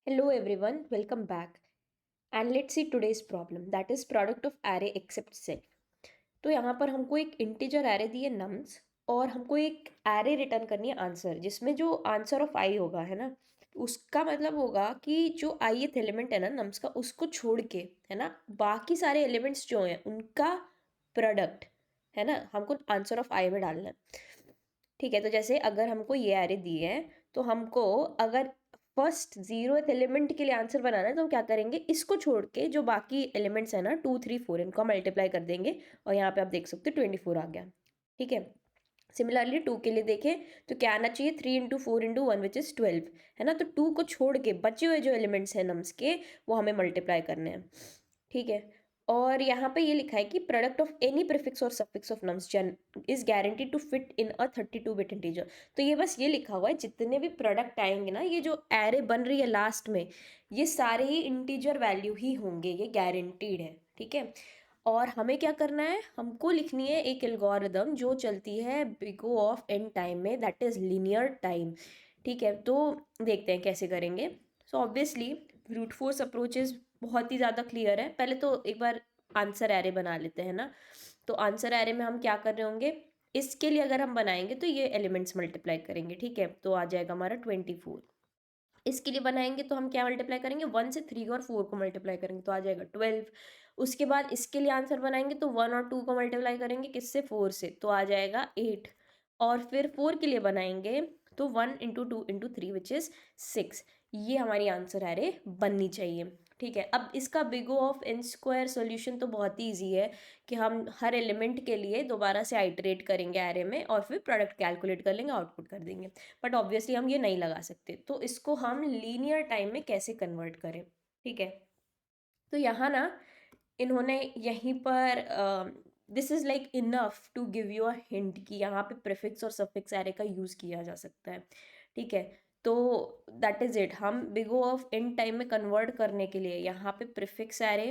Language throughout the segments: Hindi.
Hello everyone, welcome back. And let's see today's problem, that is product of array except self. तो यहाँ पर हमको एक इंटीजर एरे दी है नम्स और हमको एक एरे रिटर्न करनी है आंसर, जिसमें जो आंसर ऑफ आई होगा है ना, उसका मतलब होगा कि जो ith एलिमेंट है ना नम्स का, उसको छोड़ के है ना बाकी सारे एलिमेंट्स जो हैं उनका प्रोडक्ट है ना हमको आंसर ऑफ आई में डालना है। ठीक है, तो जैसे अगर हमको ये एरे दी है तो हमको अगर फर्स्ट जीरोथ एलिमेंट के लिए आंसर बनाना है तो हम क्या करेंगे, इसको छोड़ के जो बाकी एलिमेंट्स है ना 2 3 4 इनको मल्टीप्लाई कर देंगे और यहाँ पे आप देख सकते हो 24 आ गया। ठीक है, सिमिलरली 2 के लिए देखें तो क्या आना चाहिए, 3 × 4 × 1 विच इज़ 12 है ना। तो 2 को छोड़ के बचे हुए जो एलिमेंट्स हैं नम्स के वो हमें मल्टीप्लाई करने हैं। ठीक है, और यहाँ पे ये लिखा है कि प्रोडक्ट ऑफ एनी प्रीफिक्स और suffix of nums is guaranteed to fit in a 32 bit integer. तो ये बस ये लिखा हुआ है जितने भी प्रोडक्ट आएंगे ना, ये जो एरे बन रही है लास्ट में, ये सारे ही इंटीजर वैल्यू ही होंगे, ये गारंटीड है। ठीक है, और हमें क्या करना है, हमको लिखनी है एक एल्गोरिदम जो चलती है big O of N time में, दैट इज लीनियर टाइम। ठीक है, तो देखते हैं कैसे करेंगे। So obviously brute force approaches बहुत ही ज़्यादा क्लियर है। पहले तो एक बार आंसर एरे बना लेते हैं ना। तो आंसर एरे में हम क्या कर रहे होंगे, इसके लिए अगर हम बनाएंगे तो ये एलिमेंट्स मल्टीप्लाई करेंगे। ठीक है, तो आ जाएगा हमारा 24। इसके लिए बनाएंगे तो हम क्या मल्टीप्लाई करेंगे, 1 से 3 और 4 को मल्टीप्लाई करेंगे तो आ जाएगा 12। उसके बाद इसके लिए आंसर बनाएंगे तो 1 और 2 को मल्टीप्लाई करेंगे किससे, 4 से, तो आ जाएगा 8। और फिर 4 के लिए बनाएंगे तो 1 × 2 × 3 विच इज़ 6। ये हमारी आंसर एरे बननी चाहिए। ठीक है, अब इसका big O of N square solution तो बहुत ही ईजी है कि हम हर एलिमेंट के लिए दोबारा से आइटरेट करेंगे एरे में और फिर प्रोडक्ट कैलकुलेट कर लेंगे, आउटपुट कर देंगे। बट ऑब्वियसली हम ये नहीं लगा सकते, तो इसको हम लीनियर टाइम में कैसे कन्वर्ट करें। ठीक है, तो यहाँ ना इन्होंने यहीं पर this is like enough to give you a hint कि यहाँ पे प्रीफिक्स और सफिक्स एरे का यूज़ किया जा सकता है। ठीक है, तो दैट इज़ इट। हम big O of N time में कन्वर्ट करने के लिए यहाँ पे prefix array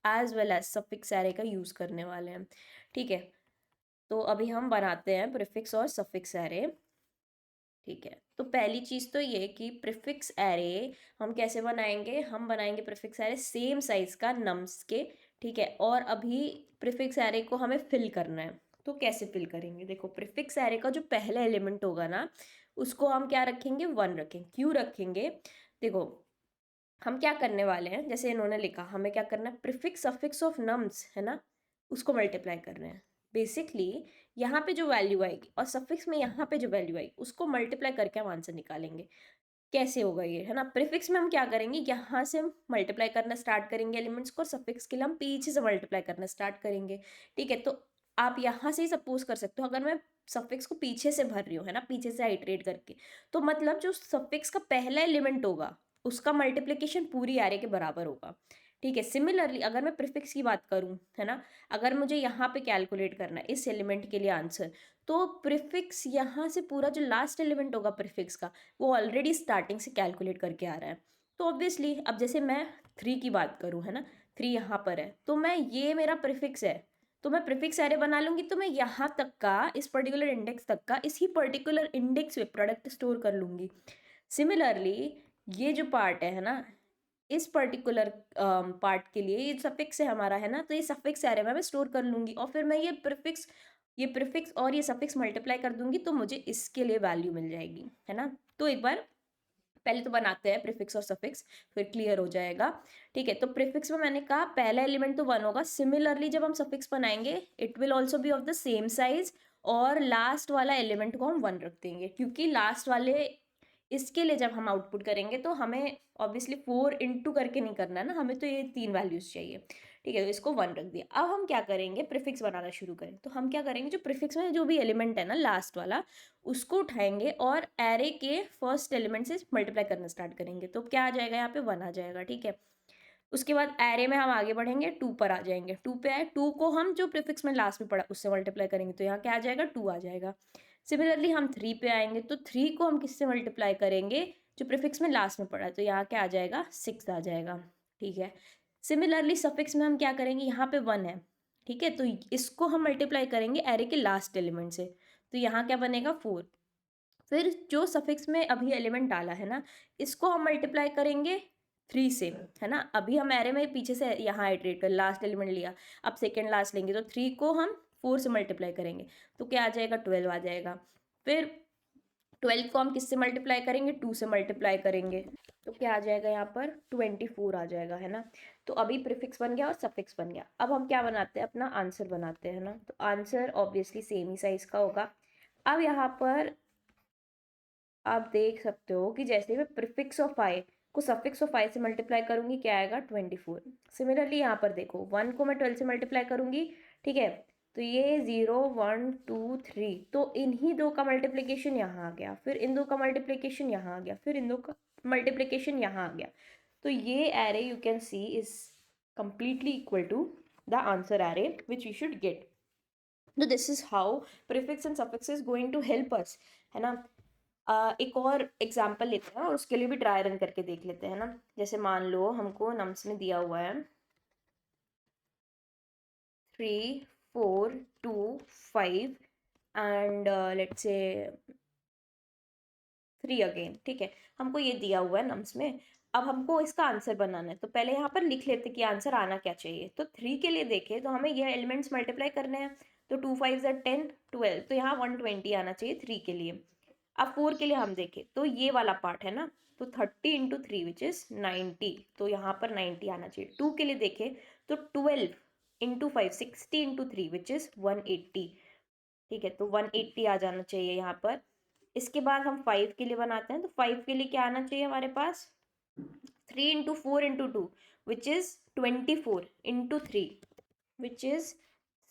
as well as suffix array का यूज़ करने वाले हैं। ठीक है, तो अभी हम बनाते हैं प्रीफिक्स और सफिक्स एरे। ठीक है, तो पहली चीज़ तो ये कि प्रीफिक्स एरे हम कैसे बनाएंगे, हम बनाएंगे प्रीफिक्स एरे सेम साइज का नम्स के। ठीक है, और अभी प्रीफिक्स एरे को हमें फिल करना है, तो कैसे फिल करेंगे, देखो प्रीफिक्स एरे का जो पहला एलिमेंट होगा ना उसको हम क्या रखेंगे, 1 रखेंगे। क्यों रखेंगे, देखो हम क्या करने वाले हैं, जैसे इन्होंने लिखा हमें क्या करना है, प्रीफिक्स सफिक्स ऑफ नम्स है ना, उसको मल्टीप्लाई करना है। बेसिकली यहाँ पे जो वैल्यू आएगी और सफिक्स में यहाँ पे जो वैल्यू आएगी उसको मल्टीप्लाई करके हम आंसर निकालेंगे। कैसे होगा ये, है ना, प्रीफिक्स में हम क्या करेंगे, यहाँ से मल्टीप्लाई करना स्टार्ट करेंगे एलिमेंट्स को, सफिक्स के लिए हम पीछे से मल्टीप्लाई करना स्टार्ट करेंगे। ठीक है, तो आप यहाँ से ही सपोज कर सकते हो, अगर मैं सफिक्स को पीछे से भर रही हूँ है ना, पीछे से आइटरेट करके, तो मतलब जो सफिक्स का पहला एलिमेंट होगा उसका मल्टीप्लिकेशन पूरी एरे के बराबर होगा। ठीक है, सिमिलरली अगर मैं प्रीफिक्स की बात करूँ है ना, अगर मुझे यहाँ पे कैलकुलेट करना है इस एलिमेंट के लिए आंसर, तो प्रीफिक्स यहाँ से पूरा जो लास्ट एलिमेंट होगा प्रीफिक्स का वो ऑलरेडी स्टार्टिंग से कैलकुलेट करके आ रहा है। तो ऑब्वियसली अब जैसे मैं 3 की बात करूँ है ना, 3 यहाँ पर है तो मैं, ये मेरा प्रीफिक्स है, तो मैं प्रीफिक्स एरे बना लूँगी, तो मैं यहाँ तक का, इस पर्टिकुलर इंडेक्स तक का, इसी पर्टिकुलर इंडेक्स पे प्रोडक्ट स्टोर कर लूँगी। सिमिलरली ये जो पार्ट है ना, इस पर्टिकुलर पार्ट के लिए ये सफिक्स है हमारा है ना, तो ये सफिक्स एरे में मैं स्टोर कर लूँगी और फिर मैं ये प्रीफिक्स और ये सफिक्स मल्टीप्लाई कर दूँगी तो मुझे इसके लिए वैल्यू मिल जाएगी, है ना। तो एक बार पहले तो बनाते हैं प्रीफिक्स और सफिक्स, फिर क्लियर हो जाएगा। ठीक है, तो प्रीफिक्स में मैंने कहा पहला एलिमेंट तो 1 होगा, सिमिलरली जब हम सफिक्स बनाएंगे it will also be of the same size, और लास्ट वाला एलिमेंट को हम 1 रख देंगे, क्योंकि लास्ट वाले, इसके लिए जब हम आउटपुट करेंगे तो हमें ऑब्वियसली 4 इंटू करके नहीं करना है ना, हमें तो ये 3 वैल्यूज चाहिए। ठीक है, तो इसको 1 रख दिया। अब हम क्या करेंगे, प्रीफिक्स बनाना शुरू करें, तो हम क्या करेंगे, जो प्रीफिक्स में जो भी एलिमेंट है ना लास्ट वाला, उसको उठाएंगे और एरे के फर्स्ट एलिमेंट से मल्टीप्लाई करना स्टार्ट करेंगे, तो क्या आ जाएगा, यहाँ पे 1 आ जाएगा। ठीक है, उसके बाद एरे में हम आगे बढ़ेंगे, 2 पर आ जाएंगे, 2 पे आए, 2 को हम जो प्रीफिक्स में लास्ट में पड़ा उससे मल्टीप्लाई करेंगे, तो यहाँ क्या आ जाएगा, 2 आ जाएगा। सिमिलरली हम 3 पे आएंगे, तो 3 को हम किससे मल्टीप्लाई करेंगे, जो प्रीफिक्स में लास्ट में पड़ा है, तो यहाँ क्या आ जाएगा, 6 आ जाएगा। ठीक है, सिमिलरली सफिक्स में हम क्या करेंगे, यहाँ पे 1 है। ठीक है, तो इसको हम मल्टीप्लाई करेंगे एरे के लास्ट एलिमेंट से, तो यहाँ क्या बनेगा, 4। फिर जो सफिक्स में अभी एलिमेंट डाला है ना, इसको हम मल्टीप्लाई करेंगे 3 से, है ना। अभी हम एरे में पीछे से यहाँ इटरेट कर लास्ट एलिमेंट लिया, अब सेकेंड लास्ट लेंगे तो 3 को हम 4 से मल्टीप्लाई करेंगे तो क्या आ जाएगा, 12 आ जाएगा। फिर 12 को हम किससे मल्टीप्लाई करेंगे, 2 से मल्टीप्लाई करेंगे तो क्या आ जाएगा यहाँ पर, 24 आ जाएगा, है ना। तो अभी प्रीफिक्स बन गया और सफिक्स बन गया। अब हम क्या बनाते हैं, अपना आंसर बनाते हैं ना। तो आंसर ऑब्वियसली सेम ही साइज का होगा। अब यहाँ पर आप देख सकते हो कि जैसे मैं प्रीफिक्स ऑफ आई को सफिक्स ऑफ आई से मल्टीप्लाई करूंगी क्या आएगा, 24। सिमिलरली यहाँ पर देखो 1 को मैं 12 से मल्टीप्लाई करूंगी, ठीक है। तो ये 0 1 2 3, तो इन्हीं दो का मल्टीप्लिकेशन यहाँ आ गया, फिर इन दो का मल्टीप्लिकेशन यहाँ आ गया, फिर इन दो का मल्टीप्लिकेशन यहाँ आ गया। तो ये array you can see is completely equal to the answer array which we should get. So this is how prefix and suffix is going to help us, है ना। एक और एग्जाम्पल लेते हैं और उसके लिए भी ट्राई रन करके देख लेते हैं ना। जैसे मान लो हमको नम्स में दिया हुआ है 3 4 2 5 एंड लेट्स से 3 अगेन, ठीक है। हमको ये दिया हुआ है नम्स में, अब हमको इसका आंसर बनाना है। तो पहले यहाँ पर लिख लेते कि आंसर आना क्या चाहिए। तो 3 के लिए देखें तो हमें ये एलिमेंट्स मल्टीप्लाई करने हैं, तो 2 5 10 12, तो यहाँ 120 आना चाहिए 3 के लिए। अब 4 के लिए हम देखें तो ये वाला पार्ट है ना, तो 30 इंटू 3 विच इज 90, तो यहाँ पर 90 आना चाहिए। 2 के लिए देखें तो 12 इंटू 5 60 इंटू 3 विच इज 180, ठीक है। तो 180 आ जाना चाहिए यहाँ पर। इसके बाद हम 5 के लिए बनाते हैं, तो 5 के लिए क्या आना चाहिए हमारे पास, 3 into 4 into 2 which is 24 into 3 which is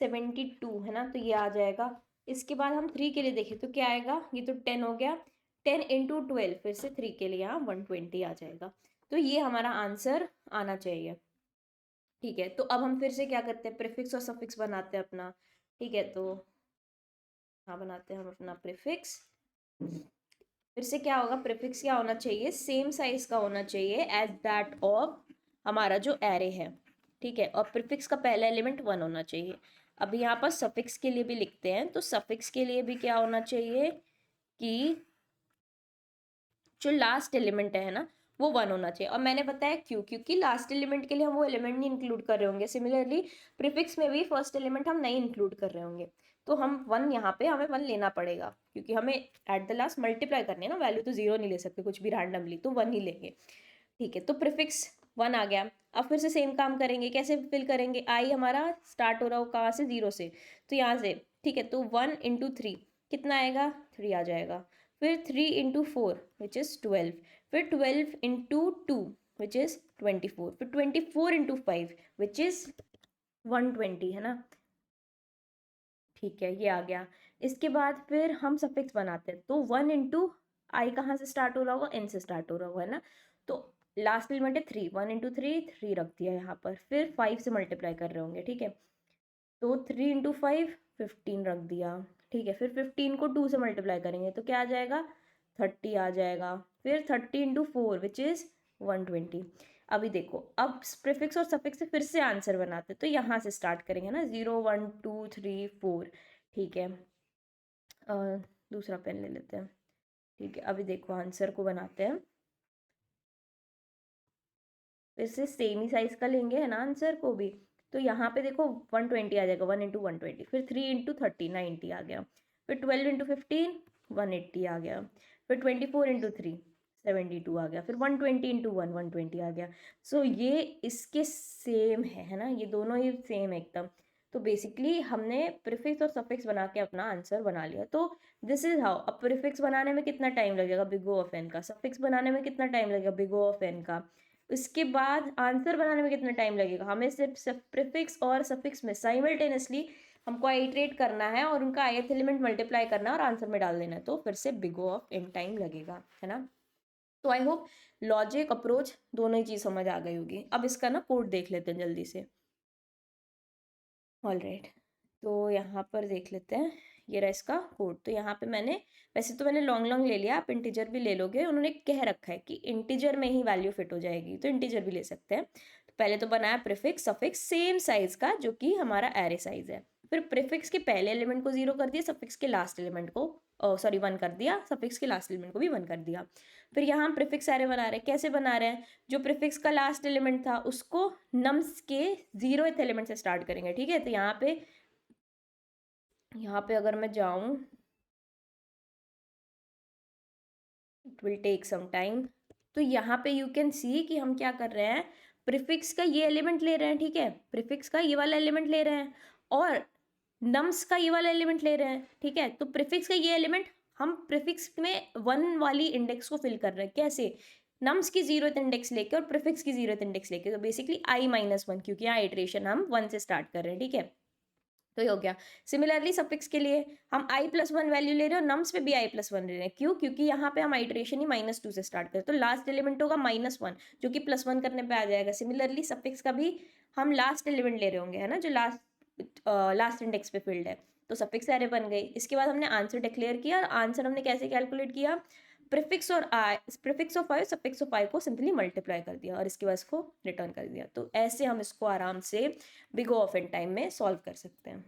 72, है ना। तो ये आ जाएगा। इसके बाद हम 3 के लिए देखें तो क्या आएगा, ये तो 10 हो गया, 10 इंटू 12 फिर से 3 के लिए यहाँ 120 आ जाएगा। तो ये हमारा आंसर आना चाहिए, ठीक है। तो अब हम फिर से क्या करते हैं, प्रीफिक्स और सफिक्स बनाते हैं अपना, ठीक है। तो हाँ बनाते हैं हम अपना प्रीफिक्स। फिर से क्या होगा, प्रीफिक्स क्या होना चाहिए, सेम साइज का होना चाहिए एज दैट ऑफ हमारा जो एरे है, ठीक है। और प्रीफिक्स का पहला एलिमेंट 1 होना चाहिए। अभी यहाँ पर सफिक्स के लिए भी लिखते हैं, तो सफिक्स के लिए भी क्या होना चाहिए कि जो लास्ट एलिमेंट है ना वो 1 होना चाहिए। और मैंने बताया क्यों, क्योंकि लास्ट एलिमेंट के लिए हम वो एलिमेंट नहीं इंक्लूड कर रहे होंगे। सिमिलरली प्रीफिक्स में भी फर्स्ट एलिमेंट हम नहीं इंक्लूड कर रहे होंगे, तो हम 1 यहाँ पे हमें 1 लेना पड़ेगा, क्योंकि हमें एट द लास्ट मल्टीप्लाई करनी है ना, वैल्यू तो 0 नहीं ले सकते कुछ भी रैंडमली, तो 1 ही लेंगे, ठीक है। तो प्रीफिक्स 1 आ गया। अब फिर से सेम काम करेंगे, कैसे फिल करेंगे, आई हमारा स्टार्ट हो रहा हो कहाँ से, 0 से, तो यहाँ से, ठीक है। तो 1 इंटू 3 कितना आएगा, 3 आ जाएगा। फिर 3 इंटू 4 विच इज़ 12, फिर 12 इंटू 2 विच इज़ 24, फिर 24 इंटू 5 विच इज़ 120, है ना, ठीक है। ये आ गया। इसके बाद फिर हम सफिक्स बनाते हैं, तो 1 इंटू आई कहाँ से स्टार्ट हो रहा होगा, एन से स्टार्ट हो रहा होगा, है ना। तो लास्ट एलिमेंट है 3, 1 इंटू 3 3 रख दिया यहाँ पर, फिर 5 से मल्टीप्लाई कर रहे होंगे, ठीक है। तो 3 इंटू 5 15 रख दिया, ठीक है। फिर 15 को 2 से मल्टीप्लाई करेंगे तो क्या आ जाएगा, 30 आ जाएगा। फिर 30 इंटू 4 विच इज़ 120। अभी देखो, अब प्रीफिक्स और सफिक्स से फिर से आंसर बनाते हैं, तो यहाँ से स्टार्ट करेंगे ना, 0 1 2 3 4, ठीक है। दूसरा पेन ले लेते हैं, ठीक है। अभी देखो आंसर को बनाते हैं, फिर से सेम ही साइज का लेंगे, है ना, आंसर को भी। तो यहाँ पे देखो 120 आ जाएगा, 1 इंटू 120, फिर 3 इंटू 30 90 आ गया, फिर 12 इंटू 15 180 आ गया, फिर 24 इंटू 3 72 आ गया, फिर 120 इंटू 1 120 आ गया। सो ये इसके सेम है ना, ये दोनों ही सेम है एकदम। तो बेसिकली हमने प्रीफिक्स और सफिक्स बना के अपना आंसर बना लिया। तो दिस इज हाउ। अब प्रीफिक्स बनाने में कितना टाइम लगेगा, बिग O ऑफ n का, सफिक्स बनाने में कितना टाइम लगेगा, बिग O ऑफ n का। उसके बाद आंसर बनाने में कितना टाइम लगेगा, हमें सिर्फ प्रीफिक्स और सफिक्स में साइमल्टेनियसली हमको आइट्रेट करना है और उनका ith एलिमेंट मल्टीप्लाई करना है और आंसर में डाल देना है, तो फिर से big O of n time लगेगा, है ना। तो आई होप लॉजिक अप्रोच दोनों ही चीज़ समझ आ गई होगी। अब इसका ना कोड देख लेते हैं जल्दी से। ऑल राइट, तो यहाँ पर देख लेते हैं, ये रहा इसका कोड। तो यहाँ पे मैंने, वैसे तो मैंने लॉन्ग लॉन्ग ले लिया, आप इंटीजर भी ले लोगे, उन्होंने कह रखा है कि इंटीजर में ही वैल्यू फिट हो जाएगी, तो इंटीजर भी ले सकते हैं। तो पहले तो बनाया प्रीफिक्स सफिक्स सेम साइज का, जो कि हमारा एरे साइज है। फिर प्रीफिक्स के पहले एलिमेंट को 0 कर दिया, सफिक्स के लास्ट एलिमेंट को 1 कर दिया, सफिक्स के लास्ट एलिमेंट को भी 1 कर दिया। फिर यहाँ हम प्रीफिक्स एरे बना रहे हैं। कैसे बना रहे हैं? जो प्रीफिक्स का लास्ट एलिमेंट था उसको नम्स के 0th एलिमेंट से स्टार्ट करेंगे, ठीक है। तो यहाँ पे अगर मैं जाऊँ, it will take some time. तो यहाँ पे यू कैन सी कि हम क्या कर रहे हैं, प्रीफिक्स का ये एलिमेंट ले रहे हैं, ठीक है, प्रीफिक्स का ये वाला एलिमेंट ले रहे हैं और नम्स का ये वाला एलिमेंट ले रहे हैं, ठीक है। तो प्रीफिक्स का ये एलिमेंट हम प्रीफिक्स में 1 वाली इंडेक्स को फिल कर रहे हैं। कैसे? नम्स की 0th इंडेक्स लेके और प्रीफिक्स की 0th इंडेक्स लेके, तो बेसिकली i-1, क्योंकि यहाँ इटरेशन हम 1 से स्टार्ट कर रहे हैं, ठीक है। तो ये हो गया। सिमिलरली सफिक्स के लिए हम i+1 वैल्यू ले रहे हैं और नम्स पे भी i+1 ले रहे हैं। क्यों? क्योंकि यहाँ पे हम आइट्रेशन ही -2 से स्टार्ट करें, तो लास्ट एलिमेंट होगा -1, जो कि +1 करने पे आ जाएगा। सिमिलरली सफिक्स का भी हम लास्ट एलिमेंट ले रहे होंगे, है ना, जो लास्ट इंडेक्स पे फील्ड है। तो सफिक्स एरे बन गई। इसके बाद हमने आंसर डिक्लेयर किया और आंसर हमने कैसे कैलकुलेट किया? Prefix of I suffix of I को सिंपली मल्टीप्लाई कर दिया और इसके बाद इसको रिटर्न कर दिया। तो ऐसे हम इसको आराम से big O of n time में सॉल्व कर सकते हैं।